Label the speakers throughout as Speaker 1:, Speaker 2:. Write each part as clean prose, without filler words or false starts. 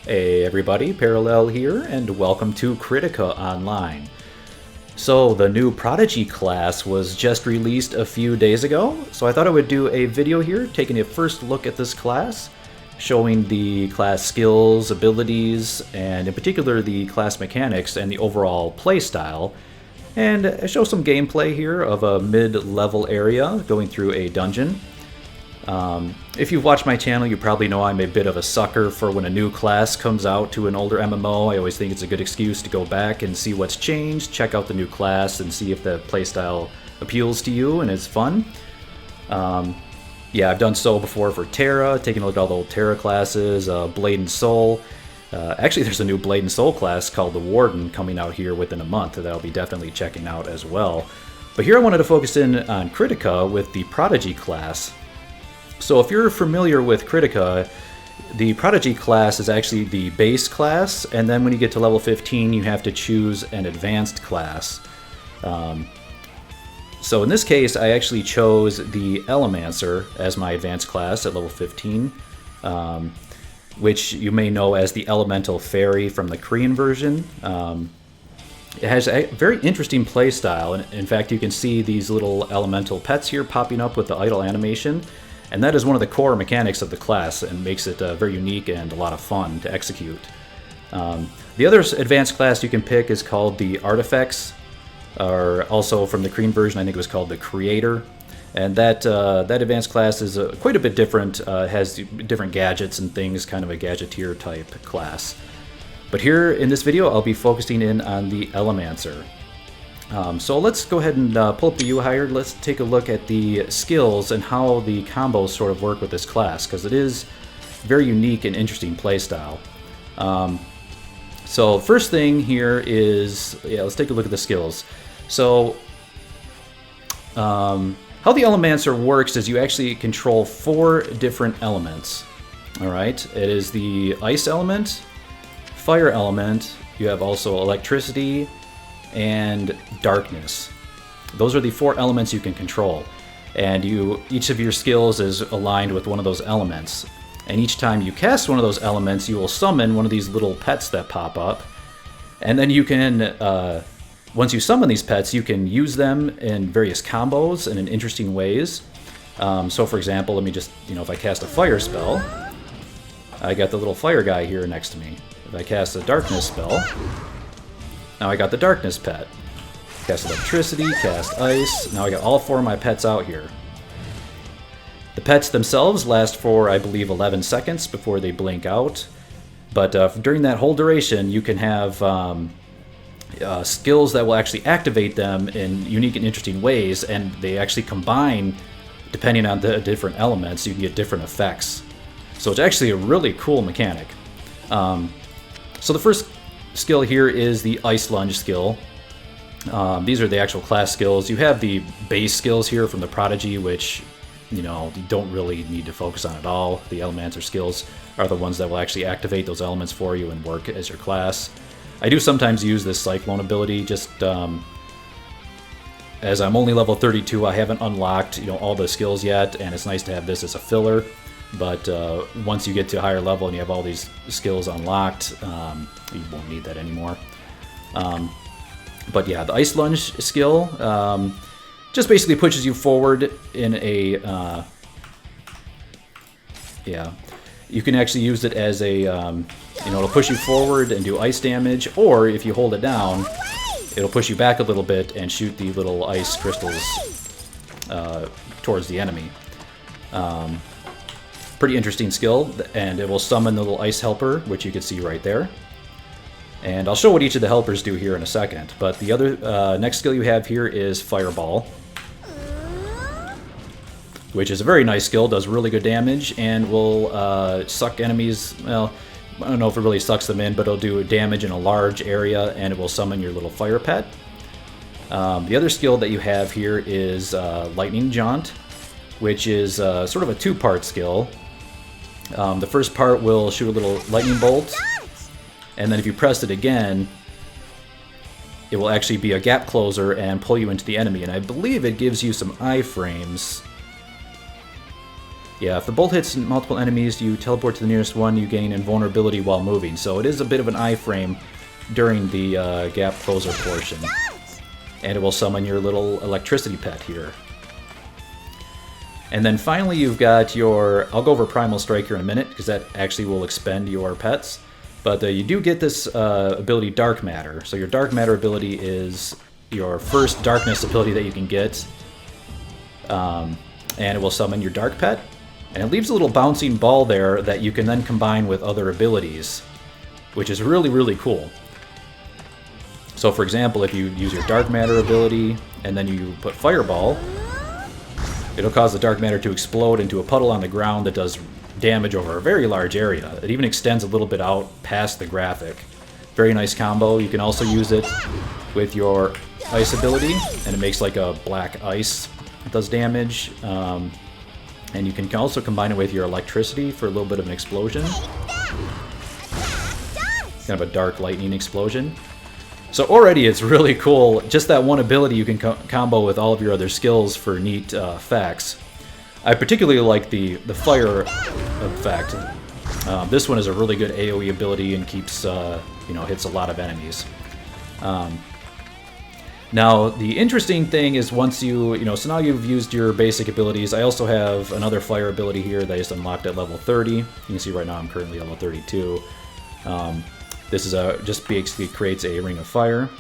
Speaker 1: Hey everybody, Parallel here, and welcome to Kritika Online. So the new Prodigy class was just released a few days ago, so I thought I would do a video here taking a first look at this class, showing the class skills, abilities, and in particular the class mechanics and the overall playstyle, and show some gameplay here of a mid-level area going through a dungeon. If you've watched my channel, you probably know I'm a bit of a sucker for when a new class comes out to an older MMO. I always think it's a good excuse to go back and see what's changed, check out the new class, and see if the playstyle appeals to you and is fun. Yeah, I've done so before for Terra, taking a look at all the old Terra classes, Blade and Soul. Actually, there's a new Blade and Soul class called the Warden coming out here within a month that I'll be definitely checking out as well. But here I wanted to focus in on Kritika with the Prodigy class. So if you're familiar with Kritika, the Prodigy class is actually the base class, and then when you get to level 15 you have to choose an advanced class. So in this case I actually chose the Elemancer as my advanced class at level 15, which you may know as the Elemental Fairy from the Korean version. It has a very interesting playstyle, and in fact you can see these little elemental pets here popping up with the idle animation. And that is one of the core mechanics of the class and makes it very unique and a lot of fun to execute. The other advanced class you can pick is called the Artifacts, or also from the Korean version I think it was called the Creator. And that advanced class is quite a bit different, has different gadgets and things, kind of a gadgeteer type class. But here in this video I'll be focusing in on the Elemancer. So let's go ahead and pull up the UI here. Let's take a look at the skills and how the combos sort of work with this class, because it is very unique and interesting playstyle. So first thing here is, let's take a look at the skills. So how the Elemancer works is you actually control 4 different elements. Alright, it is the ice element, fire element, you have also electricity, and darkness. Those are the 4 elements you can control, and each of your skills is aligned with one of those elements, and each time you cast one of those elements you will summon one of these little pets that pop up, and then you can once you summon these pets you can use them in various combos and in interesting ways. So for example, let me just, if I cast a fire spell, I got the little fire guy here next to me. If I cast a darkness spell, now I got the darkness pet. Cast electricity, cast ice. Now I got all 4 of my pets out here. The pets themselves last for, I believe, 11 seconds before they blink out. But during that whole duration, you can have skills that will actually activate them in unique and interesting ways, and they actually combine depending on the different elements. You can get different effects. So it's actually a really cool mechanic. So the first skill here is the Ice Lunge skill. These are the actual class skills. You have the base skills here from the Prodigy, which you don't really need to focus on at all. The Elemancer skills are the ones that will actually activate those elements for you and work as your class. I do sometimes use this Cyclone ability, just as I'm only level 32, I haven't unlocked all the skills yet, and it's nice to have this as a filler. But once you get to a higher level and you have all these skills unlocked, you won't need that anymore. But yeah, the Ice Lunge skill just basically pushes you forward in a... you can actually use it as a... it'll push you forward and do ice damage, or if you hold it down, it'll push you back a little bit and shoot the little ice crystals towards the enemy. Pretty interesting skill, and it will summon the little ice helper, which you can see right there. And I'll show what each of the helpers do here in a second. But the other next skill you have here is Fireball, which is a very nice skill, does really good damage, and will suck enemies. Well, I don't know if it really sucks them in, but it'll do damage in a large area, and it will summon your little fire pet. The other skill that you have here is Lightning Jaunt, which is sort of a 2-part skill. The first part will shoot a little lightning bolt, and then if you press it again, it will actually be a gap closer and pull you into the enemy, and I believe it gives you some iframes. Yeah, if the bolt hits multiple enemies, you teleport to the nearest one, you gain invulnerability while moving. So it is a bit of an iframe during the gap closer portion. And it will summon your little electricity pet here. And then finally you've got your... I'll go over Primal Strike here in a minute, because that actually will expend your pets. But you do get this ability Dark Matter. So your Dark Matter ability is your first darkness ability that you can get. And it will summon your Dark Pet. And it leaves a little bouncing ball there that you can then combine with other abilities, which is really, really cool. So for example, if you use your Dark Matter ability and then you put Fireball, it'll cause the Dark Matter to explode into a puddle on the ground that does damage over a very large area. It even extends a little bit out past the graphic. Very nice combo. You can also use it with your Ice ability, and it makes like a black ice that does damage. And you can also combine it with your electricity for a little bit of an explosion. Kind of a dark lightning explosion. So already it's really cool. Just that one ability you can combo with all of your other skills for neat effects. I particularly like the fire effect. This one is a really good AoE ability and keeps, hits a lot of enemies. Now, the interesting thing is once so now you've used your basic abilities. I also have another fire ability here that I just unlocked at level 30. You can see right now I'm currently level 32. This is just basically creates a ring of fire.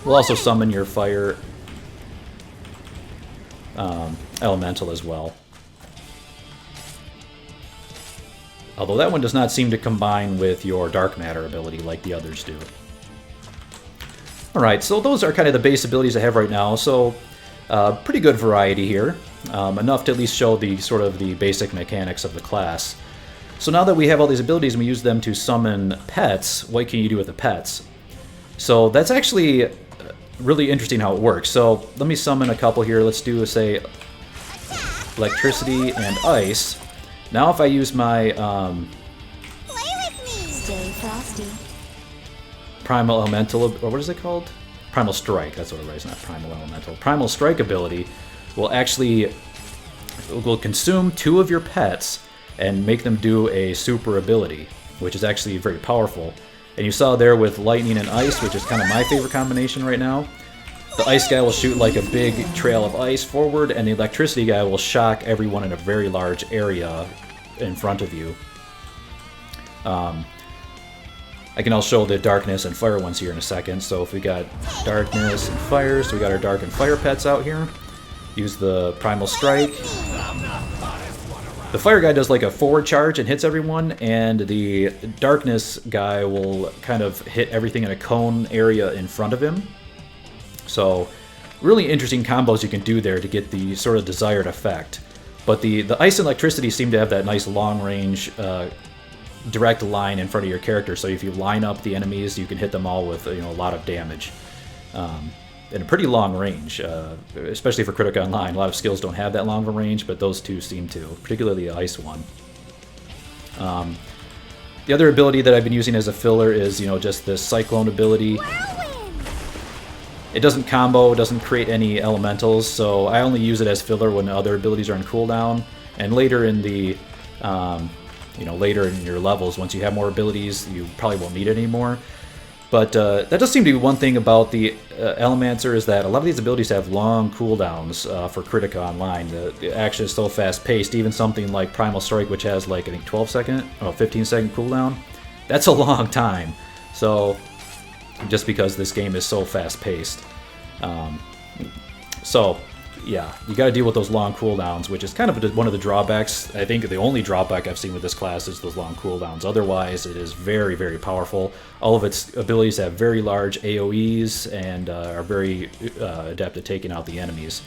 Speaker 1: We'll also summon your fire elemental as well. Although that one does not seem to combine with your Dark Matter ability like the others do. Alright, so those are kind of the base abilities I have right now, so pretty good variety here. Enough to at least show the sort of the basic mechanics of the class. So now that we have all these abilities and we use them to summon pets, what can you do with the pets? So that's actually really interesting how it works. So let me summon a couple here. Let's do, say, electricity and ice. Now if I use my
Speaker 2: Play with me. Stay frosty.
Speaker 1: Primal Elemental, or what is it called? Primal Strike, that's what it is, not Primal Elemental. Primal Strike ability will actually consume 2 of your pets and make them do a super ability, which is actually very powerful. And you saw there with lightning and ice, which is kind of my favorite combination right now. The ice guy will shoot like a big trail of ice forward, and the electricity guy will shock everyone in a very large area in front of you. I can also show the darkness and fire ones here in a second. So if we got darkness and fire, so we got our dark and fire pets out here. Use the Primal Strike. The fire guy does like a forward charge and hits everyone, and the darkness guy will kind of hit everything in a cone area in front of him. So really interesting combos you can do there to get the sort of desired effect. But the ice and electricity seem to have that nice long range direct line in front of your character, so if you line up the enemies, you can hit them all with a lot of damage. In a pretty long range, especially for Kritika Online. A lot of skills don't have that long of a range, but those two seem to, particularly the ice one. The other ability that I've been using as a filler is, just the Cyclone ability. It doesn't combo, doesn't create any elementals, so I only use it as filler when other abilities are on cooldown. And later in the, later in your levels, once you have more abilities, you probably won't need it anymore. But that does seem to be one thing about the Elemancer, is that a lot of these abilities have long cooldowns for Kritika Online. The action is so fast-paced, even something like Primal Strike, which has like, I think 15-second cooldown. That's a long time. So, just because this game is so fast-paced. Yeah, you got to deal with those long cooldowns, which is kind of one of the drawbacks. I think the only drawback I've seen with this class is those long cooldowns. Otherwise, it is very, very powerful. All of its abilities have very large AoEs and are very adept at taking out the enemies.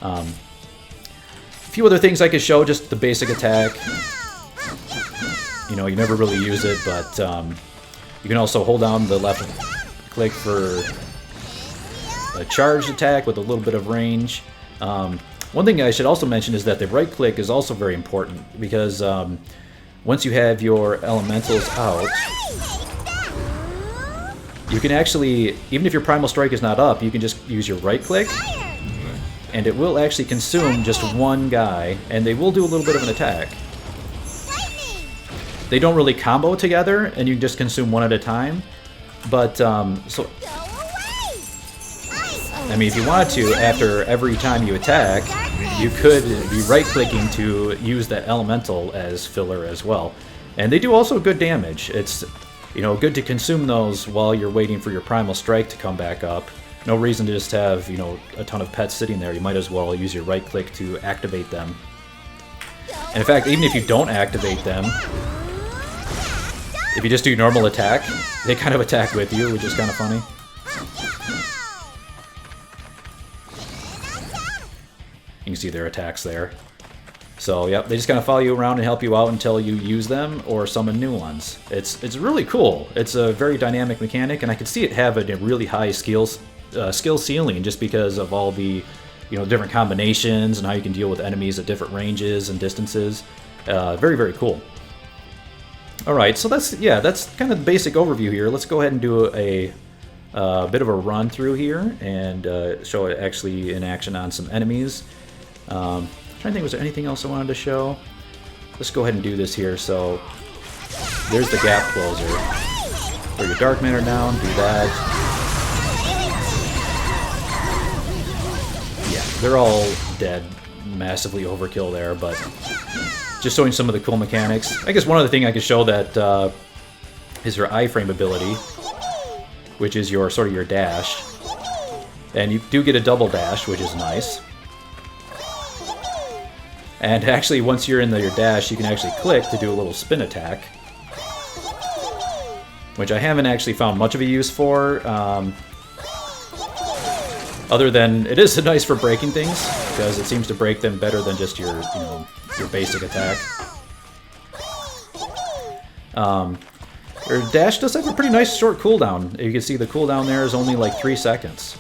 Speaker 1: A few other things I could show, just the basic attack. You never really use it, but you can also hold down the left click for a charged attack with a little bit of range. One thing I should also mention is that the right click is also very important, because once you have your elementals out, you can actually, even if your Primal Strike is not up, you can just use your right click and it will actually consume just one guy, and they will do a little bit of an attack. They don't really combo together, and you just consume one at a time. But, so... I mean, if you wanted to, after every time you attack, you could be right-clicking to use that elemental as filler as well. And they do also good damage. It's, you know, good to consume those while you're waiting for your primal strike to come back up. No reason to just have, you know, a ton of pets sitting there. You might as well use your right-click to activate them. And in fact, even if you don't activate them, if you just do normal attack, they kind of attack with you, which is kind of funny. You can see their attacks there. So, yep, they just kind of follow you around and help you out until you use them or summon new ones. It's really cool. It's a very dynamic mechanic, and I could see it having a really high skill ceiling just because of all the, you know, different combinations and how you can deal with enemies at different ranges and distances. Very, very cool. Alright, so that's kind of the basic overview here. Let's go ahead and do a bit of a run through here and show it actually in action on some enemies. I'm trying to think, was there anything else I wanted to show? Let's go ahead and do this here. So there's the gap closer. Throw your Dark Matter down, do that. Yeah, they're all dead. Massively overkill there, but just showing some of the cool mechanics. I guess one other thing I could show that is your iframe ability, which is your sort of your dash. And you do get a double dash, which is nice. And actually, once you're in your dash, you can actually click to do a little spin attack, which I haven't actually found much of a use for, other than it is nice for breaking things, because it seems to break them better than just your, you know, your basic attack. Your dash does have a pretty nice short cooldown. You can see the cooldown there is only like 3 seconds.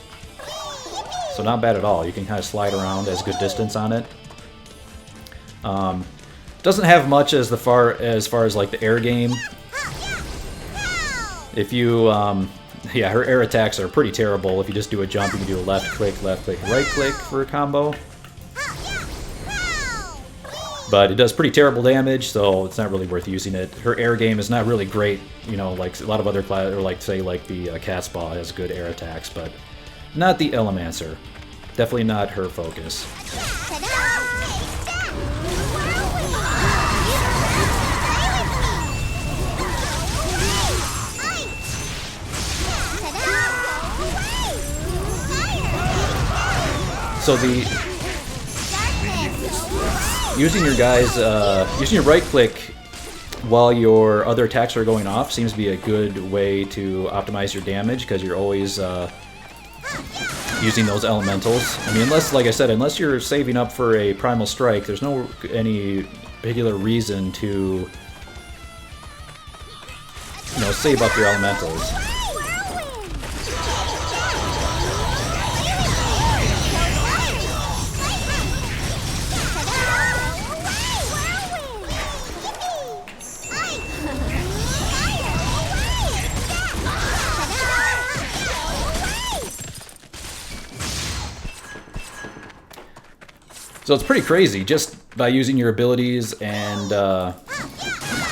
Speaker 1: So not bad at all. You can kind of slide around, has good distance on it. Doesn't have much as far as like the air game. If you, yeah, her air attacks are pretty terrible. If you just do a jump, you can do a left click, right click for a combo. But it does pretty terrible damage, so it's not really worth using it. Her air game is not really great, you know, like a lot of other classes, or like say like the Catspaw has good air attacks, but not the Elemancer. Definitely not her focus. So using your guys, using your right click while your other attacks are going off seems to be a good way to optimize your damage, because you're always using those elementals. I mean, unless, like I said, unless you're saving up for a primal strike, there's no any particular reason to, you know, save up your elementals. So it's pretty crazy, just by using your abilities and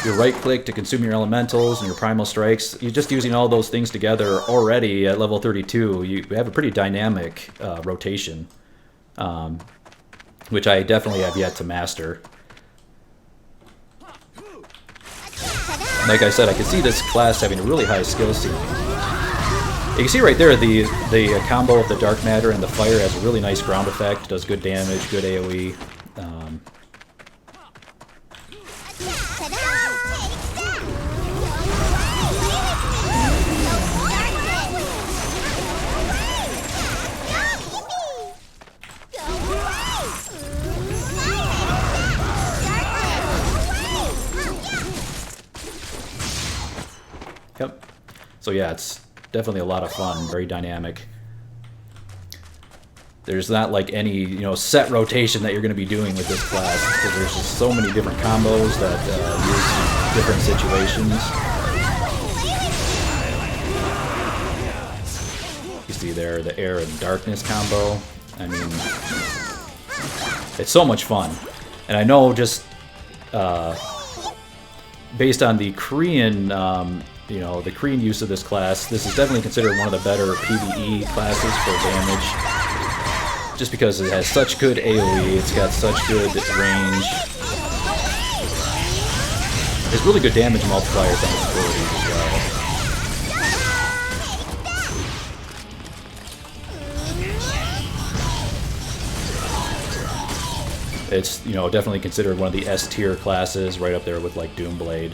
Speaker 1: your right click to consume your elementals and your primal strikes. You're just using all those things together already at level 32. You have a pretty dynamic rotation, which I definitely have yet to master. Like I said, I can see this class having a really high skill ceiling. You can see right there the combo of the Dark Matter and the Fire has a really nice ground effect, does good damage, good AoE. Yep. So yeah, it's definitely a lot of fun, very dynamic. There's not like any, you know, set rotation that you're going to be doing with this class, because there's just so many different combos that use different situations. You see there the air and darkness combo. I mean, it's so much fun. And I know just based on the Korean, you know, the Korean use of this class, this is definitely considered one of the better PvE classes for damage. Just because it has such good AoE, it's got such good range. There's really good damage multipliers on its abilities as well. It's, you know, definitely considered one of the S tier classes, right up there with like Doomblade.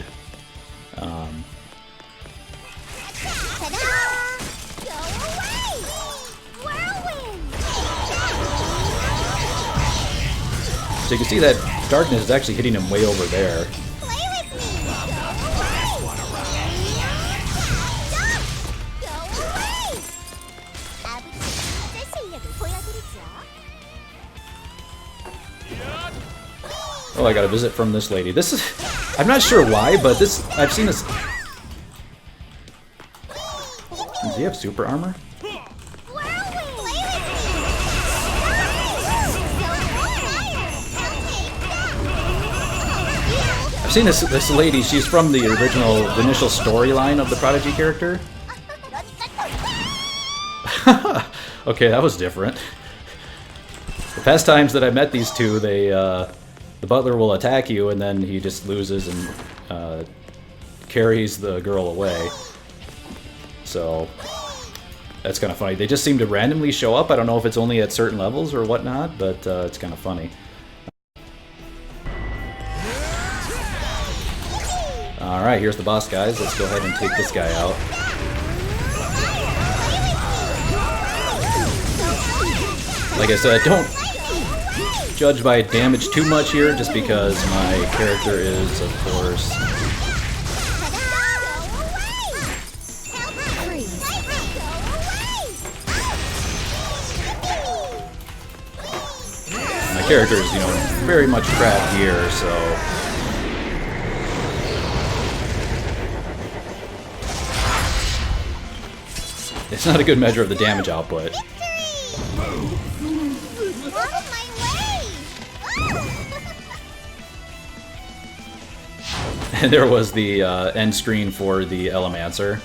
Speaker 1: So you can see that darkness is actually hitting him way over there. Oh, I got a visit from this lady. This is... I'm not sure why, but this... I've seen this... Does he have super armor? I've seen this lady. She's from the initial storyline of the Prodigy character. Okay, that was different. The past times that I met these two, they... the butler will attack you, and then he just loses and carries the girl away. So that's kind of funny. They just seem to randomly show up. I don't know if it's only at certain levels or whatnot, but it's kind of funny. Alright, here's the boss, guys. Let's go ahead and take this guy out. Like I said, don't judge by damage too much here, just because my character is, of course... My character is, you know, very much crap gear, so... It's not a good measure of the damage output. And there was the end screen for the Elemancer.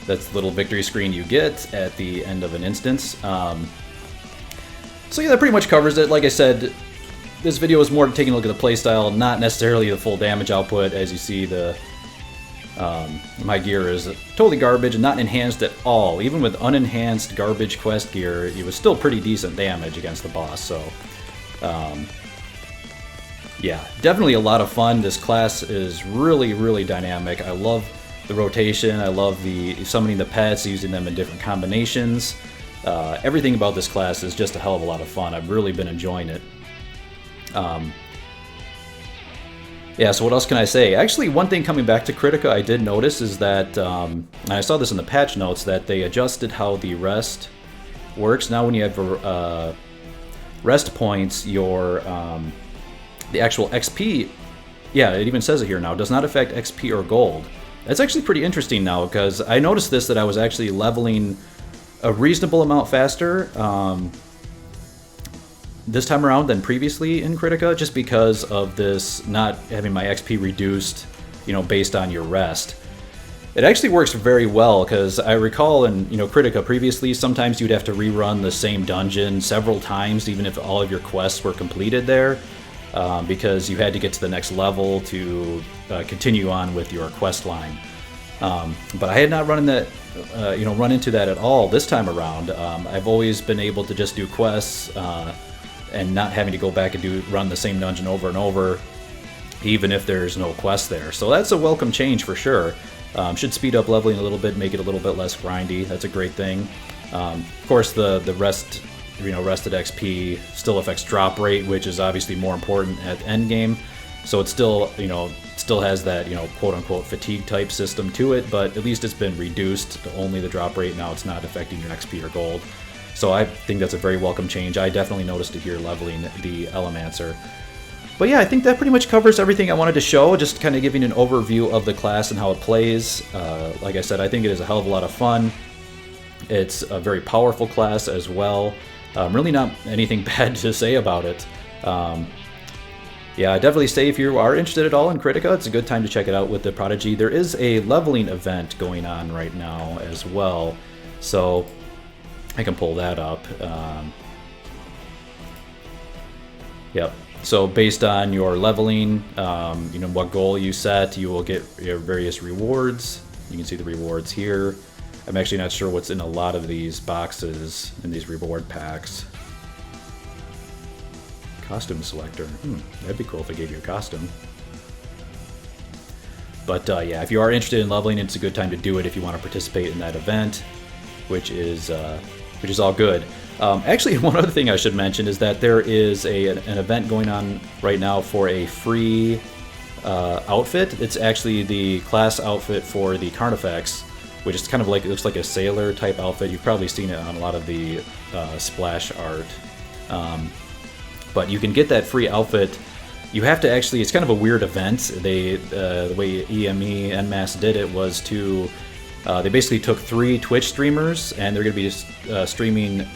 Speaker 1: That's the little victory screen you get at the end of an instance. So yeah, that pretty much covers it. Like I said, this video is more taking a look at the playstyle, not necessarily the full damage output. As you see, the my gear is totally garbage and not enhanced at all. Even with unenhanced garbage quest gear, it was still pretty decent damage against the boss. So yeah, definitely a lot of fun. This class is really, really dynamic. I love the rotation. I love the summoning the pets, using them in different combinations. Everything about this class is just a hell of a lot of fun. I've really been enjoying it. Yeah, so what else can I say? Actually, one thing coming back to Kritika I did notice is that, and I saw this in the patch notes, that they adjusted how the rest works. Now when you have rest points, your the actual XP, yeah, it even says it here now, does not affect XP or gold. That's actually pretty interesting now, because I noticed this, that I was actually leveling a reasonable amount faster this time around than previously in Kritika, just because of this not having my XP reduced, you know, based on your rest. It actually works very well, because I recall in, you know, Kritika previously, sometimes you'd have to rerun the same dungeon several times, even if all of your quests were completed there, because you had to get to the next level to continue on with your quest line. But I had not run into that at all this time around. I've always been able to just do quests and not having to go back and run the same dungeon over and over, even if there's no quest there. So that's a welcome change for sure. Should speed up leveling a little bit, make it a little bit less grindy. That's a great thing. Of course, the rested XP still affects drop rate, which is obviously more important at the end game. So it still, you know, still has that, you know, quote-unquote fatigue type system to it, but at least it's been reduced to only the drop rate. Now it's not affecting your XP or gold. So I think that's a very welcome change. I definitely noticed it here leveling the Elemancer. But yeah, I think that pretty much covers everything I wanted to show, just kind of giving an overview of the class and how it plays. Like I said, I think it is a hell of a lot of fun. It's a very powerful class as well. Really not anything bad to say about it. Yeah, definitely say if you are interested at all in Kritika, it's a good time to check it out with the Prodigy. There is a leveling event going on right now as well, so I can pull that up. Yep. So based on your leveling, you know, what goal you set, you will get your various rewards. You can see the rewards here. I'm actually not sure what's in a lot of these boxes in these reward packs. Costume selector. That'd be cool if it gave you a costume. But yeah, if you are interested in leveling, it's a good time to do it if you want to participate in that event, which is all good. Actually, one other thing I should mention is that there is an event going on right now for a free outfit. It's actually the class outfit for the Carnifex, which is kind of like, it looks like a sailor type outfit. You've probably seen it on a lot of the splash art. But you can get that free outfit. You have to actually, it's kind of a weird event. They, the way EME NMAS did it was to, they basically took 3 Twitch streamers, and they're going to be streaming,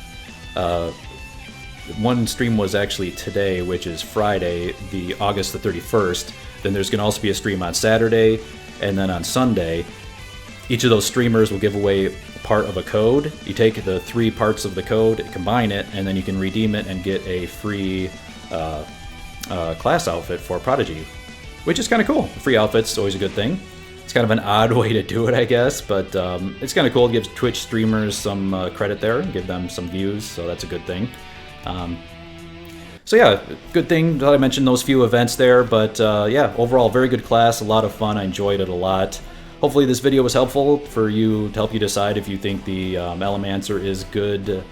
Speaker 1: one stream was actually today, which is Friday, the August the 31st. Then there's going to also be a stream on Saturday, and then on Sunday. Each of those streamers will give away part of a code. You take the 3 parts of the code, combine it, and then you can redeem it and get a free class outfit for Prodigy, which is kind of cool. A free outfit's always a good thing. It's kind of an odd way to do it, I guess, but it's kind of cool. It gives Twitch streamers some credit there, give them some views, so that's a good thing. So yeah, good thing that I mentioned those few events there, but yeah, overall, very good class, a lot of fun. I enjoyed it a lot. Hopefully this video was helpful for you, to help you decide if you think the Elemancer is good,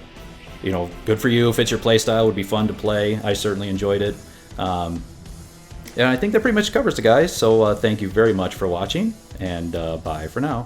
Speaker 1: you know, good for you, fits your playstyle, would be fun to play. I certainly enjoyed it. And I think that pretty much covers it, guys. So thank you very much for watching, and bye for now.